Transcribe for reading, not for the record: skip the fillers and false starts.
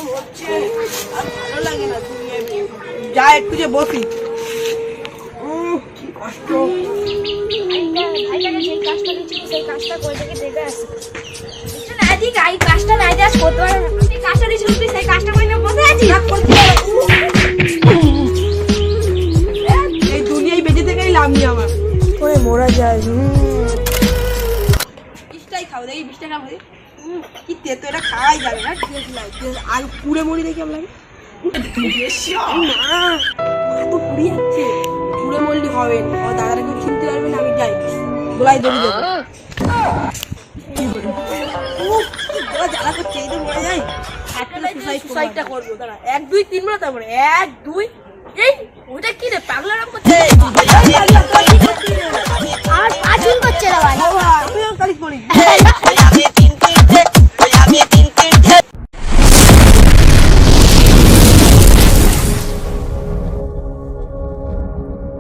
গরম হচ্ছে, আর ভালো লাগে না দুনিয়ায় যা একটু যে বসি। কি কষ্ট। ভাইটাকে যে কাজটা দিচ্ছিল সেই কাজটা করে থেকে দেখে আসি। না ঠিক এই কাজটা নাই দেখ করতে পারে না। তুই কাজটা দিচ্ছিল তুই সেই কাজটা করে নিয়ে বসে আছিস। এই দুনিয়ায় বেঁচে থেকেই লাভ নেই আমার, করে মরা যায়। বিষটাই খাও দেখি, বিষটা খাবো কি তেতো, এটা খাওয়াই যাবে না। আর পুড়ে মরি দেখি আমরা এত পুড়ে যাচ্ছে, পুড়ে মরলি হবে না। দাদারা কেউ চিনতে পারবে না। আমি যাই গোলায় দড়ি দেবো। গোলা জ্বালা করছে, এই তো মরে যাই। সুসাইডটা করবো তারা 1 2 3 বলে, তারপরে 1 2 এই ওটা কি রে পাগলা রকম করছে। আর পাঁচিল করছে রে ভাই। আমিও কালি করি।